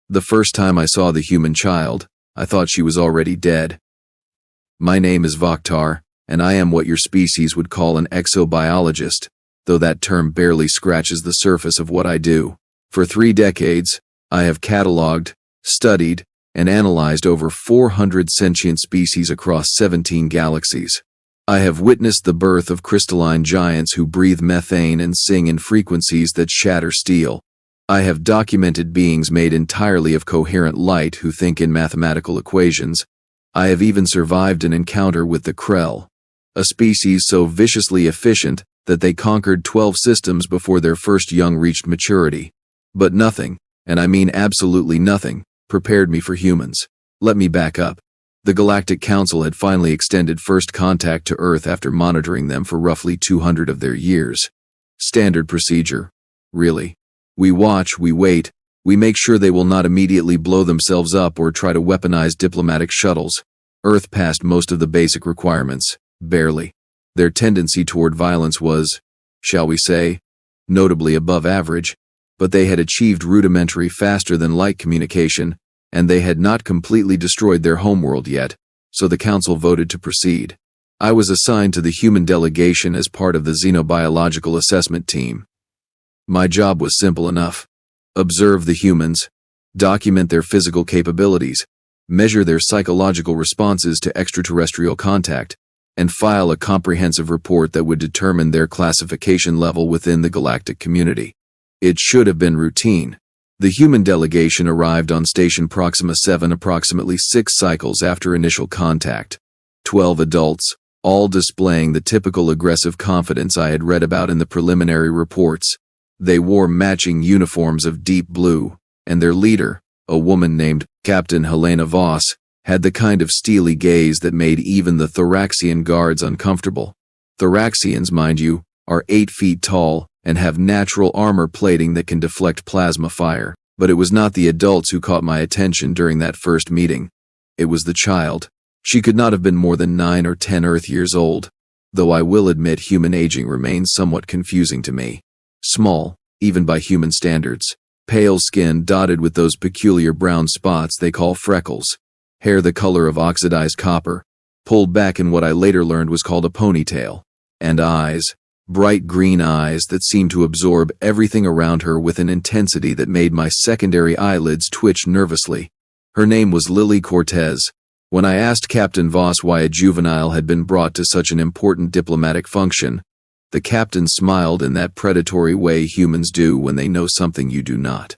The first time I saw the human child, I thought she was already dead. My name is Vakhtar, and I am what your species would call an exobiologist, though that term barely scratches the surface of what I do. For 3 decades, I have cataloged, studied, and analyzed over 400 sentient species across 17 galaxies. I have witnessed the birth of crystalline giants who breathe methane and sing in frequencies that shatter steel. I have documented beings made entirely of coherent light who think in mathematical equations. I have even survived an encounter with the Krell, a species so viciously efficient that they conquered 12 systems before their first young reached maturity. But nothing, and I mean absolutely nothing, prepared me for humans. Let me back up. The Galactic Council had finally extended first contact to Earth after monitoring them for roughly 200 of their years. Standard procedure. Really. We watch, we wait, we make sure they will not immediately blow themselves up or try to weaponize diplomatic shuttles. Earth passed most of the basic requirements, barely. Their tendency toward violence was, shall we say, notably above average, but they had achieved rudimentary faster-than-light communication, and they had not completely destroyed their homeworld yet, so the Council voted to proceed. I was assigned to the human delegation as part of the xenobiological assessment team. My job was simple enough. Observe the humans, document their physical capabilities, measure their psychological responses to extraterrestrial contact, and file a comprehensive report that would determine their classification level within the galactic community. It should have been routine. The human delegation arrived on Station Proxima 7 approximately 6 cycles after initial contact. 12 adults, all displaying the typical aggressive confidence I had read about in the preliminary reports. They wore matching uniforms of deep blue, and their leader, a woman named Captain Helena Voss, had the kind of steely gaze that made even the Thoraxian guards uncomfortable. Thoraxians, mind you, are 8 feet tall and have natural armor plating that can deflect plasma fire. But it was not the adults who caught my attention during that first meeting. It was the child. She could not have been more than 9 or 10 Earth years old, though I will admit human aging remains somewhat confusing to me. Small, even by human standards. Pale skin dotted with those peculiar brown spots they call freckles. Hair the color of oxidized copper, pulled back in what I later learned was called a ponytail. And eyes. Bright green eyes that seemed to absorb everything around her with an intensity that made my secondary eyelids twitch nervously. Her name was Lily Cortez. When I asked Captain Voss why a juvenile had been brought to such an important diplomatic function, the captain smiled in that predatory way humans do when they know something you do not.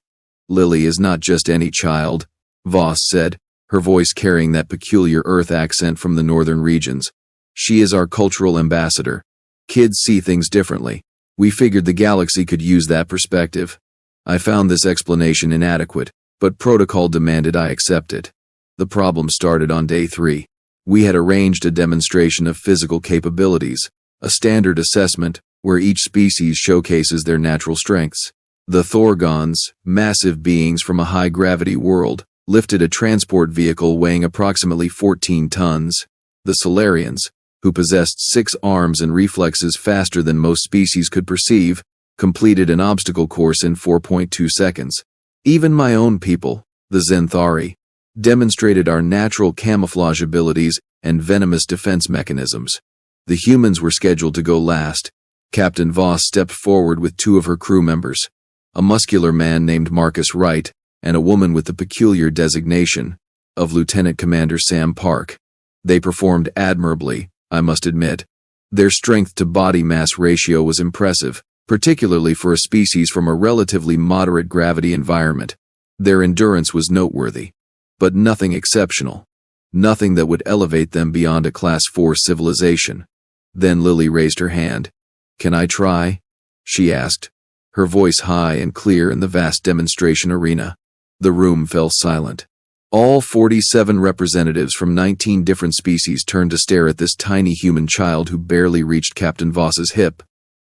Lily is not just any child, Voss said, her voice carrying that peculiar Earth accent from the northern regions. She is our cultural ambassador. Kids see things differently. We figured the galaxy could use that perspective. I found this explanation inadequate, but protocol demanded I accept it. The problem started on day 3. We had arranged a demonstration of physical capabilities, a standard assessment where each species showcases their natural strengths. The Thorgons, massive beings from a high-gravity world, lifted a transport vehicle weighing approximately 14 tons. The Solarians, who possessed 6 arms and reflexes faster than most species could perceive, completed an obstacle course in 4.2 seconds. Even my own people, the Zenthari, demonstrated our natural camouflage abilities and venomous defense mechanisms. The humans were scheduled to go last. Captain Voss stepped forward with 2 of her crew members, a muscular man named Marcus Wright, and a woman with the peculiar designation of Lieutenant Commander Sam Park. They performed admirably, I must admit. Their strength-to-body mass ratio was impressive, particularly for a species from a relatively moderate gravity environment. Their endurance was noteworthy, but nothing exceptional. Nothing that would elevate them beyond a Class 4 civilization. Then Lily raised her hand. "Can I try?" she asked, her voice high and clear in the vast demonstration arena. The room fell silent. All 47 representatives from 19 different species turned to stare at this tiny human child who barely reached Captain Voss's hip.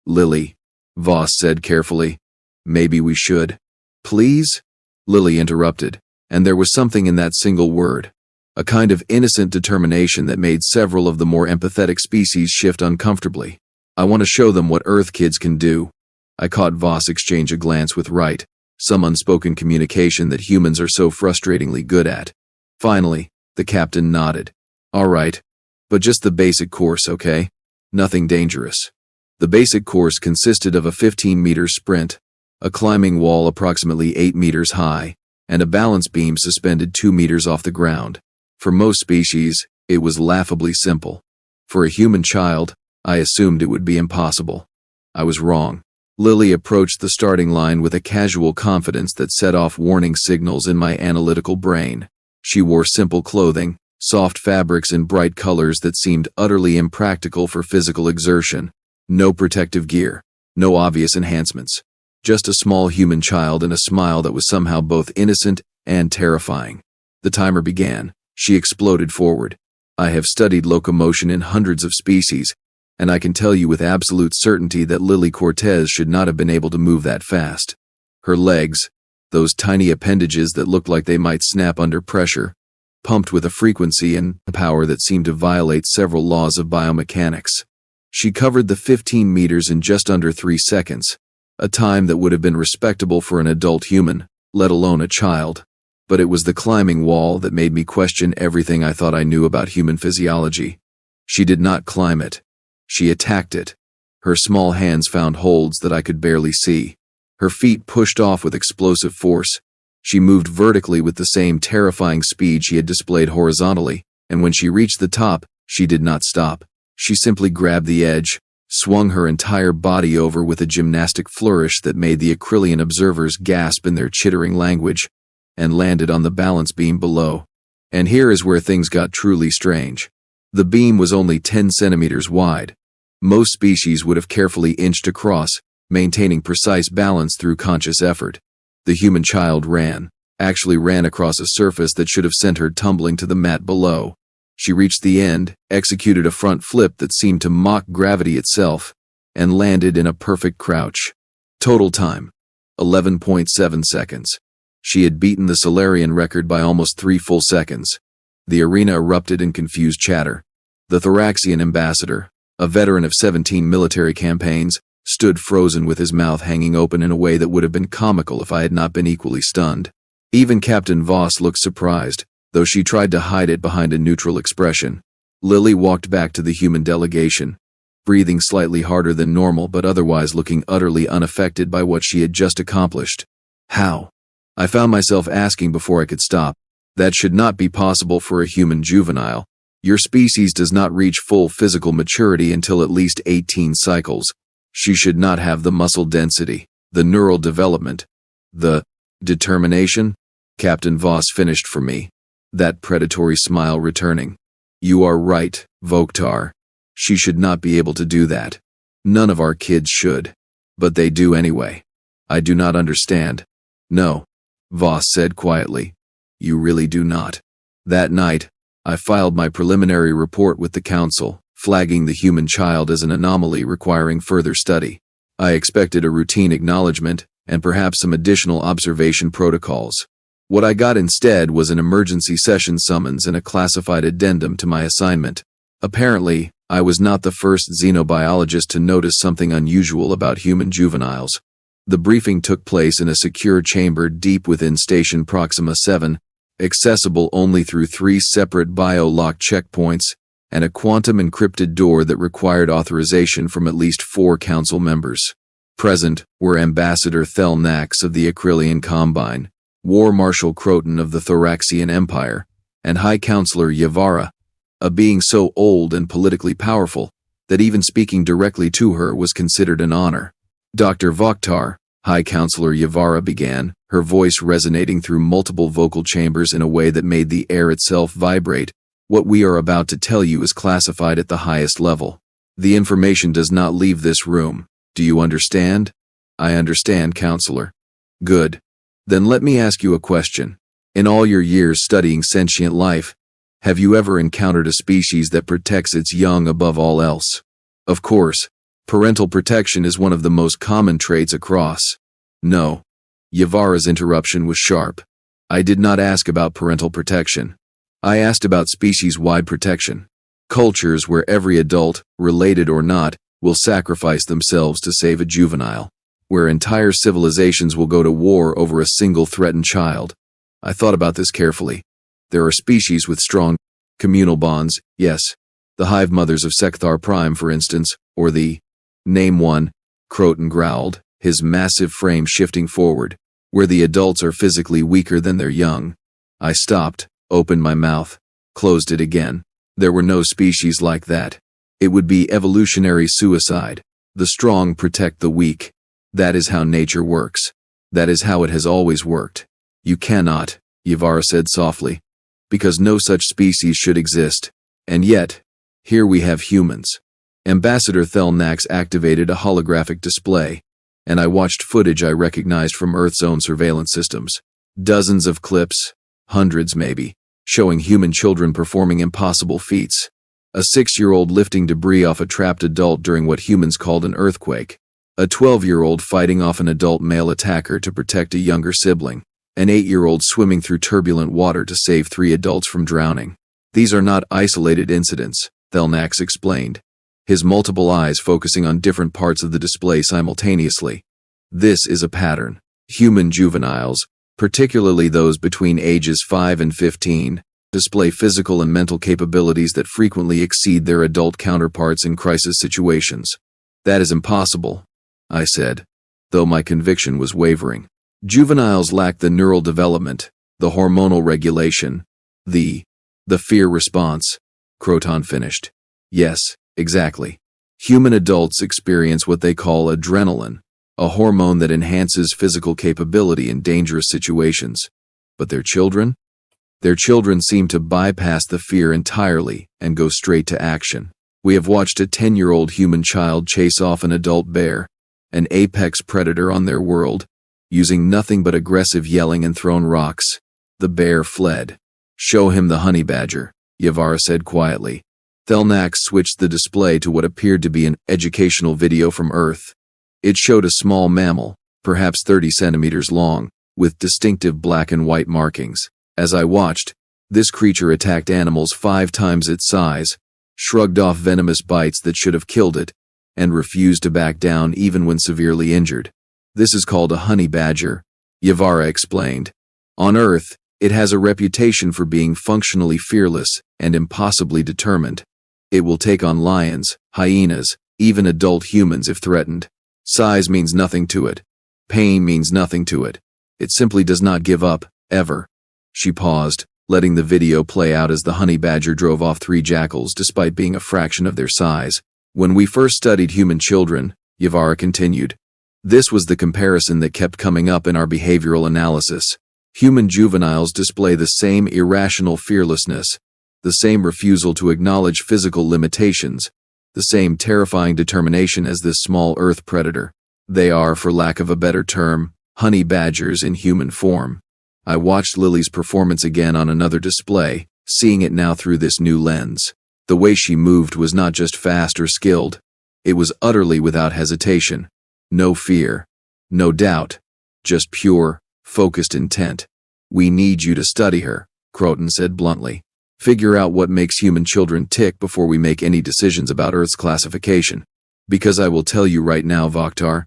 "Lily," Voss said carefully, "maybe we should." "Please?" Lily interrupted, and there was something in that single word, a kind of innocent determination that made several of the more empathetic species shift uncomfortably. "I want to show them what Earth kids can do." I caught Voss exchange a glance with Wright, some unspoken communication that humans are so frustratingly good at. Finally, the captain nodded. All right, but just the basic course, okay? Nothing dangerous. The basic course consisted of a 15-meter sprint, a climbing wall approximately 8 meters high, and a balance beam suspended 2 meters off the ground. For most species, it was laughably simple. For a human child, I assumed it would be impossible. I was wrong. Lily approached the starting line with a casual confidence that set off warning signals in my analytical brain. She wore simple clothing, soft fabrics in bright colors that seemed utterly impractical for physical exertion. No protective gear, no obvious enhancements. Just a small human child and a smile that was somehow both innocent and terrifying. The timer began. She exploded forward. I have studied locomotion in hundreds of species, and I can tell you with absolute certainty that Lily Cortez should not have been able to move that fast. Her legs, those tiny appendages that looked like they might snap under pressure, pumped with a frequency and power that seemed to violate several laws of biomechanics. She covered the 15 meters in just under 3 seconds, a time that would have been respectable for an adult human, let alone a child. But it was the climbing wall that made me question everything I thought I knew about human physiology. She did not climb it. She attacked it. Her small hands found holds that I could barely see. Her feet pushed off with explosive force. She moved vertically with the same terrifying speed she had displayed horizontally, and when she reached the top, she did not stop. She simply grabbed the edge, swung her entire body over with a gymnastic flourish that made the Acrylian observers gasp in their chittering language, and landed on the balance beam below. And here is where things got truly strange. The beam was only 10 centimeters wide. Most species would have carefully inched across, maintaining precise balance through conscious effort. The human child actually ran across a surface that should have sent her tumbling to the mat below. She reached the end, executed a front flip that seemed to mock gravity itself, and landed in a perfect crouch. Total time, 11.7 seconds. She had beaten the Solarian record by almost 3 full seconds. The arena erupted in confused chatter. The Thoraxian ambassador, a veteran of 17 military campaigns, stood frozen with his mouth hanging open in a way that would have been comical if I had not been equally stunned. Even Captain Voss looked surprised, though she tried to hide it behind a neutral expression. Lily walked back to the human delegation, breathing slightly harder than normal but otherwise looking utterly unaffected by what she had just accomplished. How? I found myself asking before I could stop. That should not be possible for a human juvenile. Your species does not reach full physical maturity until at least 18 cycles. She should not have the muscle density, the neural development, the determination. Captain Voss finished for me, that predatory smile returning. You are right, Vokhtar. She should not be able to do that. None of our kids should. But they do anyway. I do not understand. No, Voss said quietly. You really do not. That night, I filed my preliminary report with the council, flagging the human child as an anomaly requiring further study. I expected a routine acknowledgement, and perhaps some additional observation protocols. What I got instead was an emergency session summons and a classified addendum to my assignment. Apparently, I was not the first xenobiologist to notice something unusual about human juveniles. The briefing took place in a secure chamber deep within Station Proxima 7, accessible only through 3 separate bio-lock checkpoints, and a quantum-encrypted door that required authorization from at least 4 council members. Present were Ambassador Thelnax of the Acrylian Combine, War Marshal Croton of the Thoraxian Empire, and High Counselor Yavara, a being so old and politically powerful that even speaking directly to her was considered an honor. Dr. Vokhtar, High Counselor Yavara began, her voice resonating through multiple vocal chambers in a way that made the air itself vibrate. What we are about to tell you is classified at the highest level. The information does not leave this room. Do you understand? I understand, Counselor. Good. Then let me ask you a question. In all your years studying sentient life, have you ever encountered a species that protects its young above all else? Of course, parental protection is one of the most common traits across. No. Yavara's interruption was sharp. I did not ask about parental protection. I asked about species-wide protection. Cultures where every adult, related or not, will sacrifice themselves to save a juvenile. where entire civilizations will go to war over a single threatened child. I thought about this carefully. There are species with strong communal bonds, yes, the hive mothers of Sekthar Prime, for instance, or the name one, Croton growled, his massive frame shifting forward, where the adults are physically weaker than their young. I stopped, opened my mouth, closed it again. There were no species like that. It would be evolutionary suicide. The strong protect the weak. That is how nature works. That is how it has always worked. You cannot, Yavara said softly, because no such species should exist. And yet, here we have humans. Ambassador Thelnax activated a holographic display, and I watched footage I recognized from Earth's own surveillance systems. Dozens of clips, hundreds maybe, showing human children performing impossible feats. A 6-year-old lifting debris off a trapped adult during what humans called an earthquake. A 12-year-old fighting off an adult male attacker to protect a younger sibling. An 8-year-old swimming through turbulent water to save 3 adults from drowning. These are not isolated incidents, Thelnax explained, his multiple eyes focusing on different parts of the display simultaneously. This is a pattern. Human juveniles, particularly those between ages 5 and 15, display physical and mental capabilities that frequently exceed their adult counterparts in crisis situations. That is impossible, I said, though my conviction was wavering. Juveniles lack the neural development, the hormonal regulation, the fear response, Croton finished. Yes, exactly. Human adults experience what they call adrenaline, a hormone that enhances physical capability in dangerous situations. But their children? Their children seem to bypass the fear entirely and go straight to action. We have watched a 10-year-old human child chase off an adult bear, an apex predator on their world, using nothing but aggressive yelling and thrown rocks. The bear fled. Show him the honey badger, Yavara said quietly. Thelnax switched the display to what appeared to be an educational video from Earth. It showed a small mammal, perhaps 30 centimeters long, with distinctive black and white markings. As I watched, this creature attacked animals 5 times its size, shrugged off venomous bites that should have killed it, and refused to back down even when severely injured. This is called a honey badger, Yavara explained. On Earth, it has a reputation for being functionally fearless and impossibly determined. It will take on lions, hyenas, even adult humans if threatened. Size means nothing to it. Pain means nothing to it. It simply does not give up, ever. She paused, letting the video play out as the honey badger drove off 3 jackals despite being a fraction of their size. When we first studied human children, Yavara continued, this was the comparison that kept coming up in our behavioral analysis. Human juveniles display the same irrational fearlessness, the same refusal to acknowledge physical limitations, the same terrifying determination as this small Earth predator. They are, for lack of a better term, honey badgers in human form. I watched Lily's performance again on another display, seeing it now through this new lens. The way she moved was not just fast or skilled. It was utterly without hesitation. No fear. No doubt. Just pure, focused intent. We need you to study her, Croton said bluntly. Figure out what makes human children tick before we make any decisions about Earth's classification. Because I will tell you right now, Vaktar,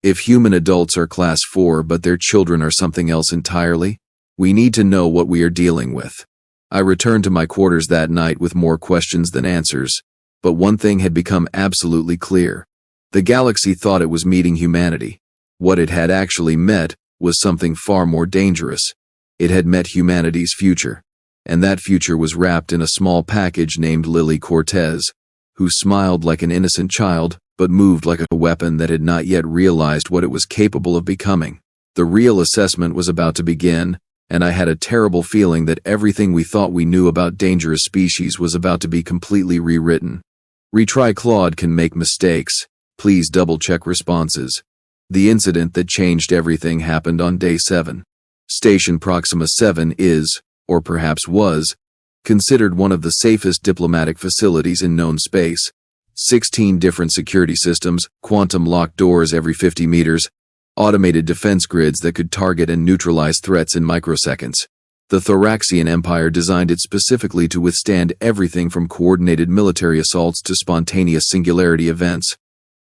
if human adults are class 4 but their children are something else entirely, we need to know what we are dealing with. I returned to my quarters that night with more questions than answers, but one thing had become absolutely clear. The galaxy thought it was meeting humanity. What it had actually met was something far more dangerous. It had met humanity's future, and that future was wrapped in a small package named Lily Cortez, who smiled like an innocent child but moved like a weapon that had not yet realized what it was capable of becoming. The real assessment was about to begin, and I had a terrible feeling that everything we thought we knew about dangerous species was about to be completely rewritten. Retry Claude can make mistakes. Please double-check responses. The incident that changed everything happened on Day 7. Station Proxima 7 is, or perhaps was, considered one of the safest diplomatic facilities in known space. 16 different security systems, quantum locked doors every 50 meters, automated defense grids that could target and neutralize threats in microseconds. The Thoraxian Empire designed it specifically to withstand everything from coordinated military assaults to spontaneous singularity events.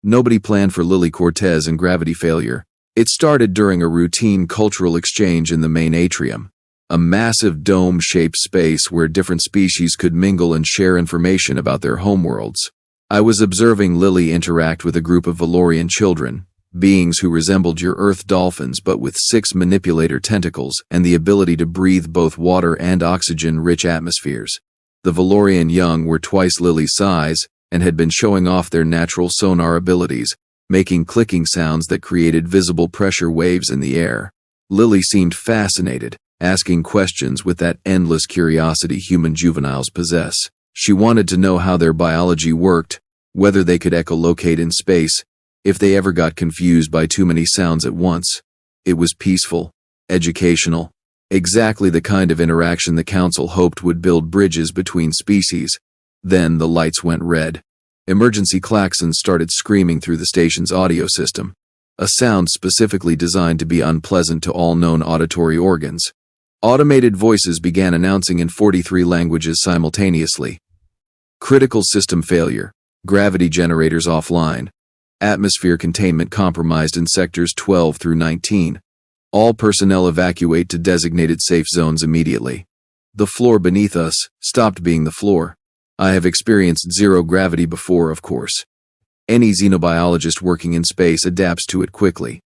Nobody planned for Lily Cortez and gravity failure. It started during a routine cultural exchange in the main atrium, a massive dome-shaped space where different species could mingle and share information about their homeworlds. I was observing Lily interact with a group of Valorian children, beings who resembled your Earth dolphins but with 6 manipulator tentacles and the ability to breathe both water and oxygen-rich atmospheres. The Valorian young were twice Lily's size and had been showing off their natural sonar abilities, making clicking sounds that created visible pressure waves in the air. Lily seemed fascinated, asking questions with that endless curiosity human juveniles possess. She wanted to know how their biology worked, whether they could echolocate in space, if they ever got confused by too many sounds at once. It was peaceful, educational, exactly the kind of interaction the Council hoped would build bridges between species. Then the lights went red. Emergency klaxons started screaming through the station's audio system, a sound specifically designed to be unpleasant to all known auditory organs. Automated voices began announcing in 43 languages simultaneously. Critical system failure. Gravity generators offline. Atmosphere containment compromised in sectors 12 through 19. All personnel evacuate to designated safe zones immediately. The floor beneath us stopped being the floor. I have experienced zero gravity before, of course. Any xenobiologist working in space adapts to it quickly.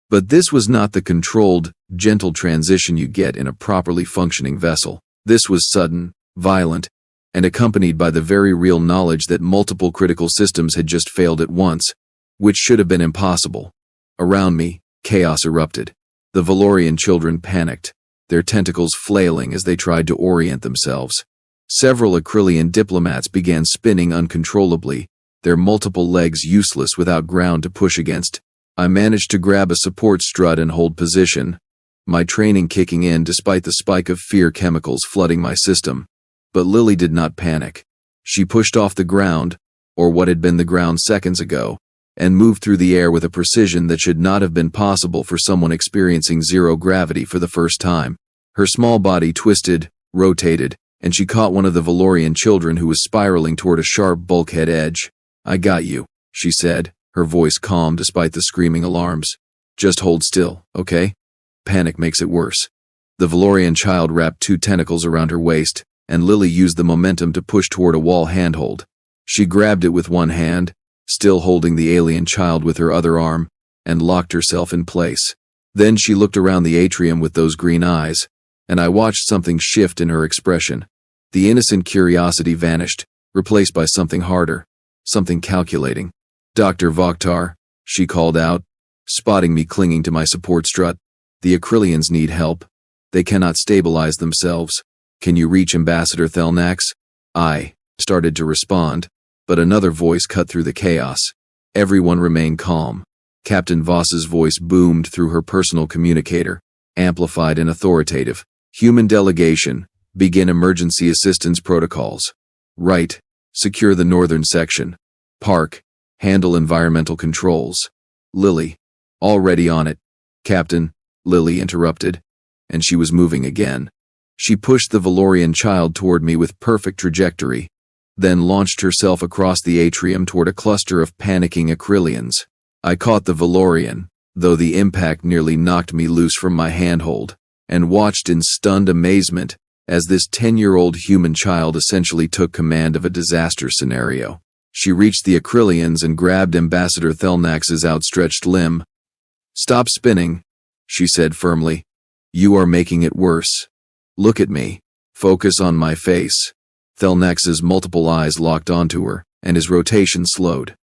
But this was not the controlled, gentle transition you get in a properly functioning vessel. This was sudden, violent, and accompanied by the very real knowledge that multiple critical systems had just failed at once, which should have been impossible. Around me, chaos erupted. The Valorian children panicked, their tentacles flailing as they tried to orient themselves. Several Acrylian diplomats began spinning uncontrollably, their multiple legs useless without ground to push against. I managed to grab a support strut and hold position, my training kicking in despite the spike of fear chemicals flooding my system. But Lily did not panic. She pushed off the ground, or what had been the ground seconds ago, and moved through the air with a precision that should not have been possible for someone experiencing zero gravity for the first time. Her small body twisted, rotated, and she caught one of the Valorian children who was spiraling toward a sharp bulkhead edge. "I got you," she said, her voice calm despite the screaming alarms. "Just hold still, okay? Panic makes it worse." The Valorian child wrapped 2 tentacles around her waist, and Lily used the momentum to push toward a wall handhold. She grabbed it with one hand, still holding the alien child with her other arm, and locked herself in place. Then she looked around the atrium with those green eyes, and I watched something shift in her expression. The innocent curiosity vanished, replaced by something harder, something calculating. "Dr. Vokhtar," she called out, spotting me clinging to my support strut. "The Acrylians need help. They cannot stabilize themselves. Can you reach Ambassador Thelnax?" I started to respond, but another voice cut through the chaos. Everyone remained calm. Captain Voss's voice boomed through her personal communicator, amplified and authoritative. "Human delegation, begin emergency assistance protocols. Right, secure the northern section. Park, handle environmental controls. Lily, already on it." "Captain," Lily interrupted, and she was moving again. She pushed the Valorian child toward me with perfect trajectory, then launched herself across the atrium toward a cluster of panicking Acrylians. I caught the Valorian, though the impact nearly knocked me loose from my handhold, and watched in stunned amazement as this 10-year-old human child essentially took command of a disaster scenario. She reached the Acrylians and grabbed Ambassador Thelnax's outstretched limb. "Stop spinning," she said firmly. "You are making it worse. Look at me. Focus on my face." Thelnax's multiple eyes locked onto her, and his rotation slowed.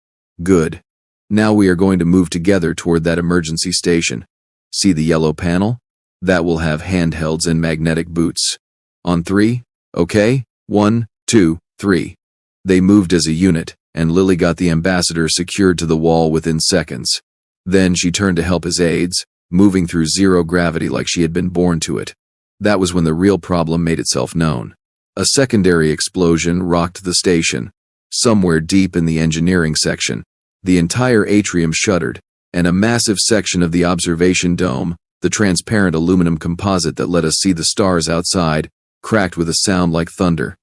"Good. Now we are going to move together toward that emergency station. See the yellow panel? That will have handhelds and magnetic boots. On 3, okay? 1, 2, 3. They moved as a unit, and Lily got the ambassador secured to the wall within seconds. Then she turned to help his aides, moving through zero gravity like she had been born to it. That was when the real problem made itself known. A secondary explosion rocked the station. Somewhere deep in the engineering section, the entire atrium shuddered, and a massive section of the observation dome, the transparent aluminum composite that let us see the stars outside, cracked with a sound like thunder.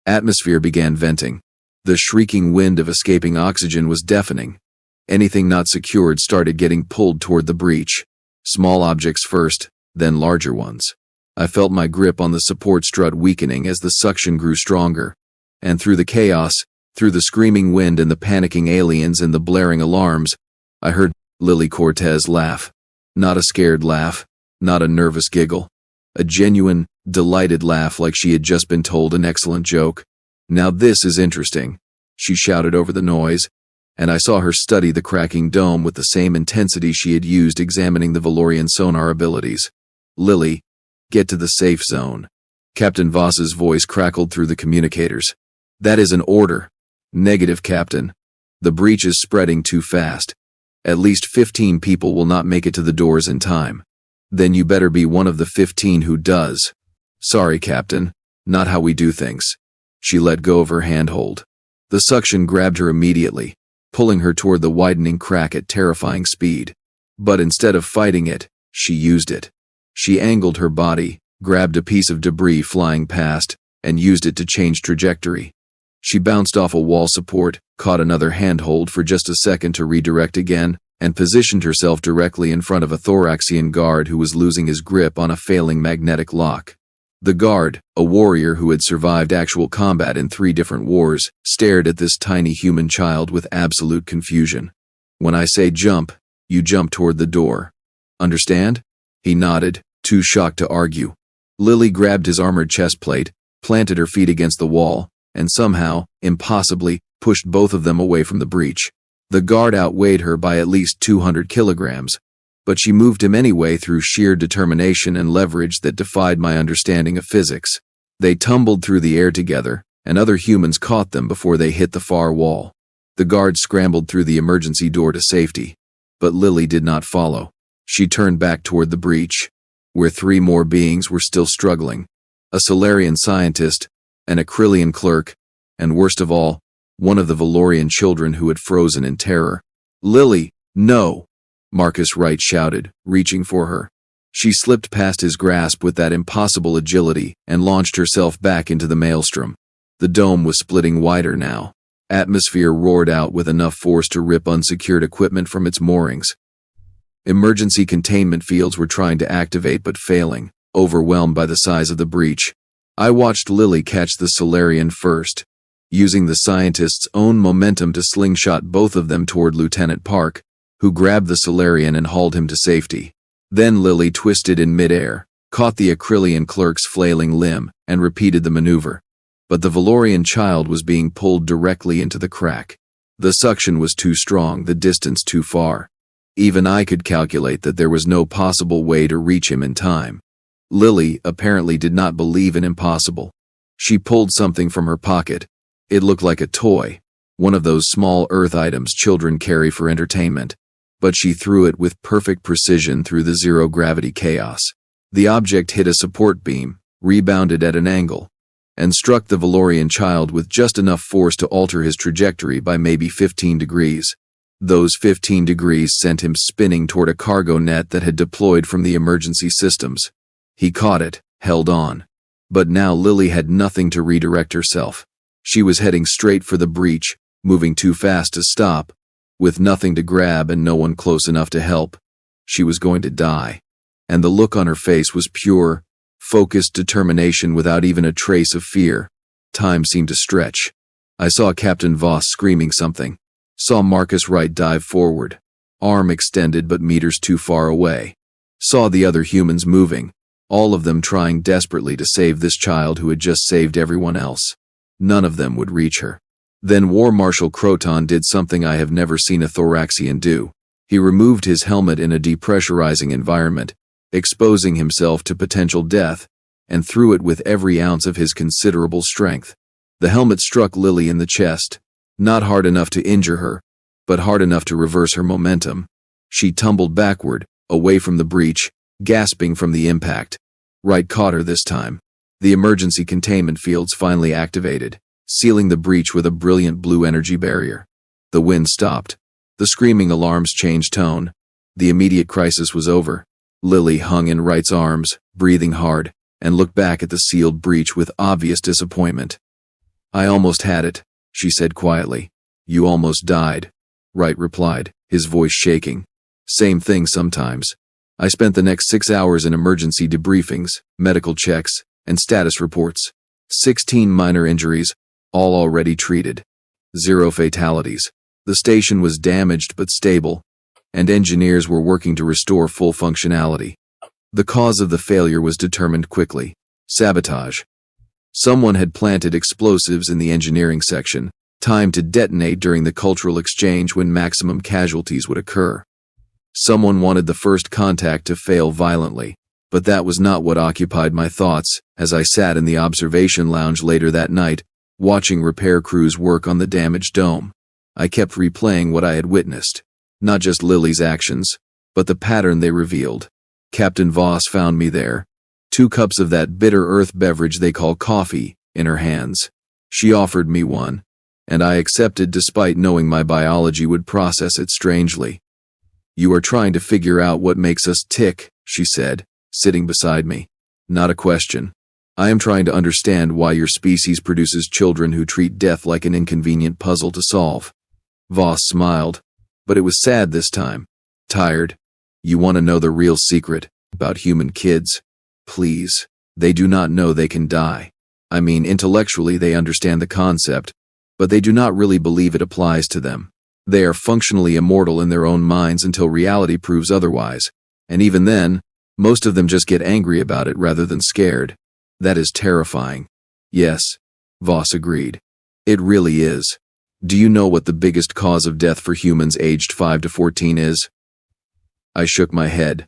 Atmosphere began venting. The shrieking wind of escaping oxygen was deafening. Anything not secured started getting pulled toward the breach. Small objects first, then larger ones. I felt my grip on the support strut weakening as the suction grew stronger. And through the chaos, through the screaming wind and the panicking aliens and the blaring alarms, I heard Lily Cortez laugh. Not a scared laugh, not a nervous giggle. A genuine, delighted laugh like she had just been told an excellent joke. "Now this is interesting," she shouted over the noise, and I saw her study the cracking dome with the same intensity she had used examining the Valorian sonar abilities. "Lily, get to the safe zone." Captain Voss's voice crackled through the communicators. "That is an order." "Negative, Captain. The breach is spreading too fast. At least 15 people will not make it to the doors in time. Then you better be one of the 15 who does." "Sorry, Captain. Not how we do things." She let go of her handhold. The suction grabbed her immediately, pulling her toward the widening crack at terrifying speed. But instead of fighting it, she used it. She angled her body, grabbed a piece of debris flying past, and used it to change trajectory. She bounced off a wall support, caught another handhold for just a second to redirect again, and positioned herself directly in front of a Thoraxian guard who was losing his grip on a failing magnetic lock. The guard, a warrior who had survived actual combat in 3 different wars, stared at this tiny human child with absolute confusion. "When I say jump, you jump toward the door. Understand?" He nodded, too shocked to argue. Lily grabbed his armored chest plate, planted her feet against the wall, and somehow, impossibly, pushed both of them away from the breach. The guard outweighed her by at least 200 kilograms, but she moved him anyway through sheer determination and leverage that defied my understanding of physics. They tumbled through the air together, and other humans caught them before they hit the far wall. The guard scrambled through the emergency door to safety, but Lily did not follow. She turned back toward the breach, where 3 more beings were still struggling. A Solarian scientist, an Acrylian clerk, and worst of all, one of the Valorian children who had frozen in terror. "Lily, no!" Marcus Wright shouted, reaching for her. She slipped past his grasp with that impossible agility and launched herself back into the maelstrom. The dome was splitting wider now. Atmosphere roared out with enough force to rip unsecured equipment from its moorings. Emergency containment fields were trying to activate but failing, overwhelmed by the size of the breach. I watched Lily catch the Solarian first, using the scientist's own momentum to slingshot both of them toward Lieutenant Park, who grabbed the Solarian and hauled him to safety. Then Lily twisted in midair, caught the Acrylian clerk's flailing limb, and repeated the maneuver. But the Valorian child was being pulled directly into the crack. The suction was too strong, the distance too far. Even I could calculate that there was no possible way to reach him in time. Lily apparently did not believe in impossible. She pulled something from her pocket. It looked like a toy, one of those small earth items children carry for entertainment, but she threw it with perfect precision through the zero-gravity chaos. The object hit a support beam, rebounded at an angle, and struck the Valorian child with just enough force to alter his trajectory by maybe 15 degrees. Those 15 degrees sent him spinning toward a cargo net that had deployed from the emergency systems. He caught it, held on. But now Lily had nothing to redirect herself. She was heading straight for the breach, moving too fast to stop, with nothing to grab and no one close enough to help. She was going to die. And the look on her face was pure, focused determination without even a trace of fear. Time seemed to stretch. I saw Captain Voss screaming something. Saw Marcus Wright dive forward, arm extended but meters too far away. Saw the other humans moving, all of them trying desperately to save this child who had just saved everyone else. None of them would reach her. Then War Marshal Croton did something I have never seen a Thoraxian do. He removed his helmet in a depressurizing environment, exposing himself to potential death, and threw it with every ounce of his considerable strength. The helmet struck Lily in the chest, not hard enough to injure her, but hard enough to reverse her momentum. She tumbled backward, away from the breach, gasping from the impact. Wright caught her this time. The emergency containment fields finally activated, sealing the breach with a brilliant blue energy barrier. The wind stopped. The screaming alarms changed tone. The immediate crisis was over. Lily hung in Wright's arms, breathing hard, and looked back at the sealed breach with obvious disappointment. "I almost had it," she said quietly. You almost died. Wright replied, his voice shaking. Same thing sometimes. I spent the next 6 hours in emergency debriefings, medical checks, and status reports. 16 minor injuries, all already treated. 0 fatalities. The station was damaged but stable, and engineers were working to restore full functionality. The cause of the failure was determined quickly. Sabotage. Someone had planted explosives in the engineering section, timed to detonate during the cultural exchange when maximum casualties would occur. Someone wanted the first contact to fail violently, but that was not what occupied my thoughts as I sat in the observation lounge later that night, watching repair crews work on the damaged dome. I kept replaying what I had witnessed, not just Lily's actions, but the pattern they revealed. Captain Voss found me there, 2 cups of that bitter earth beverage they call coffee, in her hands. She offered me one, and I accepted despite knowing my biology would process it strangely. You are trying to figure out what makes us tick, she said, sitting beside me. Not a question. I am trying to understand why your species produces children who treat death like an inconvenient puzzle to solve. Voss smiled, but it was sad this time. Tired. You want to know the real secret about human kids? Please. They do not know they can die. I mean, intellectually they understand the concept, but they do not really believe it applies to them. They are functionally immortal in their own minds until reality proves otherwise, and even then, most of them just get angry about it rather than scared. That is terrifying. Yes, Voss agreed. It really is. Do you know what the biggest cause of death for humans aged 5 to 14 is? I shook my head.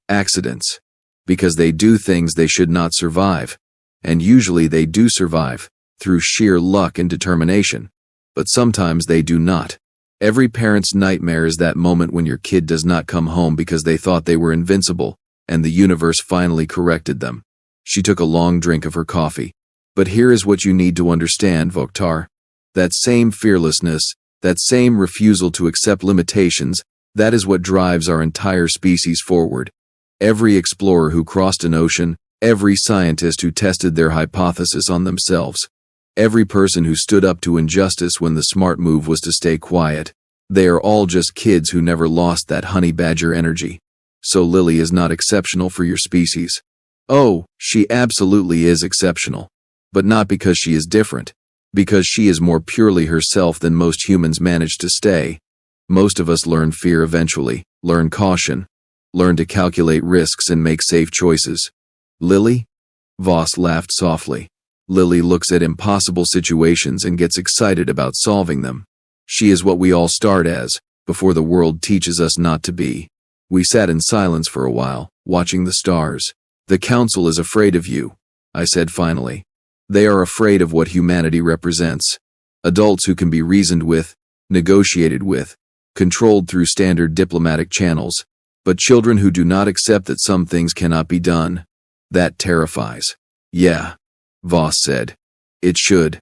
Accidents. Because they do things they should not survive. And usually they do survive, through sheer luck and determination. But sometimes they do not. Every parent's nightmare is that moment when your kid does not come home because they thought they were invincible, and the universe finally corrected them. She took a long drink of her coffee. But here is what you need to understand, Vokhtar. That same fearlessness, that same refusal to accept limitations, that is what drives our entire species forward. Every explorer who crossed an ocean, every scientist who tested their hypothesis on themselves, every person who stood up to injustice when the smart move was to stay quiet, they are all just kids who never lost that honey badger energy. So Lily is not exceptional for your species. Oh, she absolutely is exceptional. But not because she is different. Because she is more purely herself than most humans manage to stay. Most of us learn fear eventually, learn caution, learn to calculate risks and make safe choices. Lily? Voss laughed softly. Lily looks at impossible situations and gets excited about solving them. She is what we all start as, before the world teaches us not to be. We sat in silence for a while, watching the stars. The Council is afraid of you, I said finally. They are afraid of what humanity represents. Adults who can be reasoned with, negotiated with, controlled through standard diplomatic channels, but children who do not accept that some things cannot be done. That terrifies. Yeah, Voss said. It should.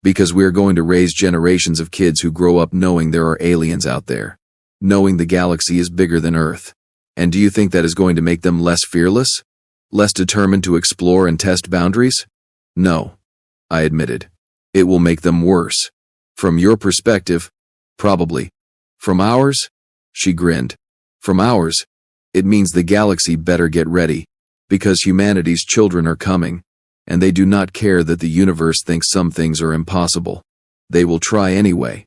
Because we're going to raise generations of kids who grow up knowing there are aliens out there. Knowing the galaxy is bigger than Earth. And do you think that is going to make them less fearless? Less determined to explore and test boundaries? No, I admitted. It will make them worse. From your perspective, probably. From ours? She grinned. From ours, it means the galaxy better get ready, because humanity's children are coming, and they do not care that the universe thinks some things are impossible. They will try anyway.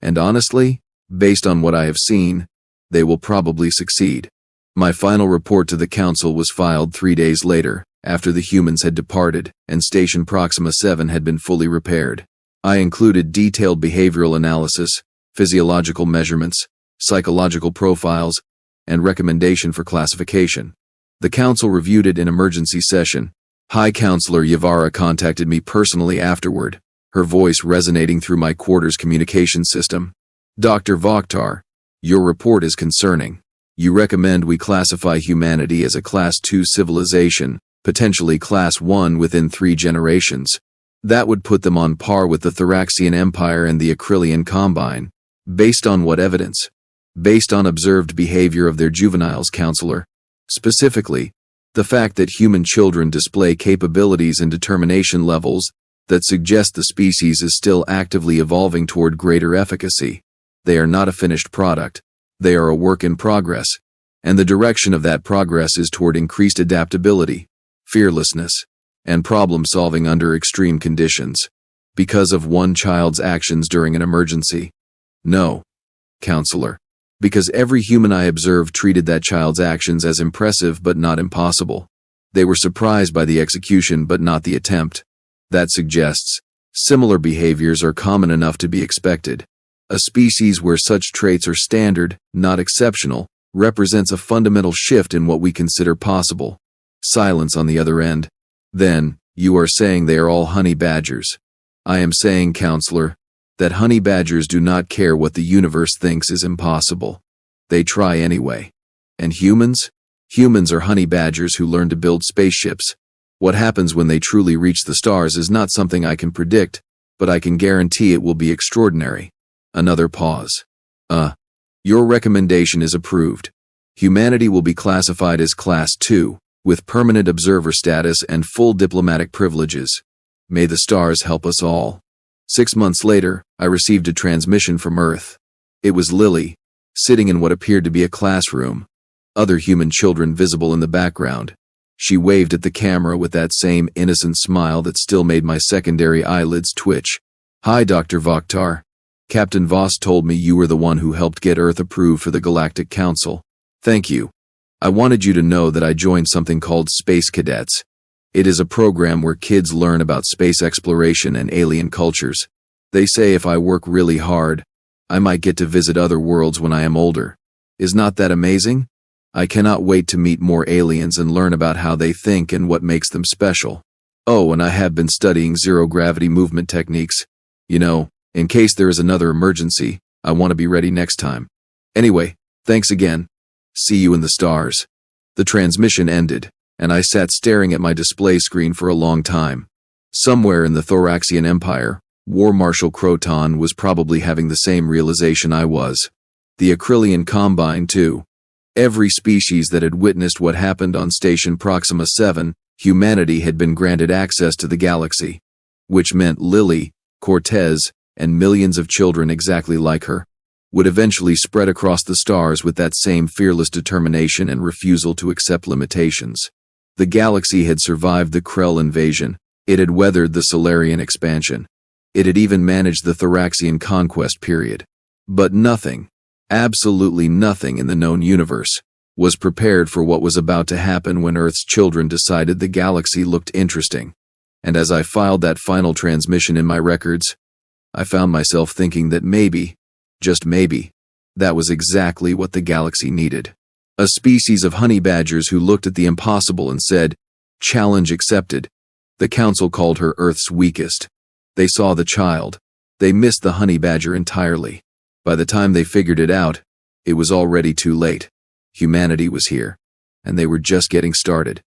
And honestly, based on what I have seen, they will probably succeed. My final report to the Council was filed 3 days later, after the humans had departed and Station Proxima 7 had been fully repaired. I included detailed behavioral analysis, physiological measurements, psychological profiles, and recommendation for classification. The Council reviewed it in emergency session. High Counselor Yavara contacted me personally afterward, her voice resonating through my quarters communication system. Dr. Vokhtar, your report is concerning. You recommend we classify humanity as a Class 2 civilization, potentially Class 1 within 3 generations. That would put them on par with the Thraxian Empire and the Acrylian Combine. Based on what evidence? Based on observed behavior of their juveniles, Counselor. Specifically, the fact that human children display capabilities and determination levels that suggests the species is still actively evolving toward greater efficacy. They are not a finished product. They are a work in progress, and the direction of that progress is toward increased adaptability, fearlessness, and problem-solving under extreme conditions. Because of one child's actions during an emergency? No, counselor. Because every human I observed treated that child's actions as impressive but not impossible. They were surprised by the execution but not the attempt. That suggests similar behaviors are common enough to be expected. A species where such traits are standard, not exceptional, represents a fundamental shift in what we consider possible. Silence on the other end. Then, you are saying they are all honey badgers. I am saying, counselor, that honey badgers do not care what the universe thinks is impossible. They try anyway. And humans? Humans are honey badgers who learn to build spaceships. What happens when they truly reach the stars is not something I can predict, but I can guarantee it will be extraordinary. Another pause. Your recommendation is approved. Humanity will be classified as Class 2, with permanent observer status and full diplomatic privileges. May the stars help us all. 6 months later, I received a transmission from Earth. It was Lily, sitting in what appeared to be a classroom. Other human children visible in the background. She waved at the camera with that same innocent smile that still made my secondary eyelids twitch. Hi, Dr. Vokhtar. Captain Voss told me you were the one who helped get Earth approved for the Galactic Council. Thank you. I wanted you to know that I joined something called Space Cadets. It is a program where kids learn about space exploration and alien cultures. They say if I work really hard, I might get to visit other worlds when I am older. Is not that amazing? I cannot wait to meet more aliens and learn about how they think and what makes them special. Oh, and I have been studying zero-gravity movement techniques. You know, in case there is another emergency, I want to be ready next time. Anyway, thanks again. See you in the stars. The transmission ended, and I sat staring at my display screen for a long time. Somewhere in the Thoraxian Empire, War Marshal Croton was probably having the same realization I was. The Acrylian Combine, too. Every species that had witnessed what happened on Station Proxima 7, humanity had been granted access to the galaxy. Which meant Lily, Cortez, and millions of children exactly like her would eventually spread across the stars with that same fearless determination and refusal to accept limitations. The galaxy had survived the Krell invasion. It had weathered the Solarian expansion. It had even managed the Thoraxian conquest period. But nothing, absolutely nothing in the known universe, was prepared for what was about to happen when Earth's children decided the galaxy looked interesting. And as I filed that final transmission in my records, I found myself thinking that maybe, just maybe, that was exactly what the galaxy needed. A species of honey badgers who looked at the impossible and said, "Challenge accepted." The council called her Earth's weakest. They saw the child. They missed the honey badger entirely. By the time they figured it out, it was already too late. Humanity was here, and they were just getting started.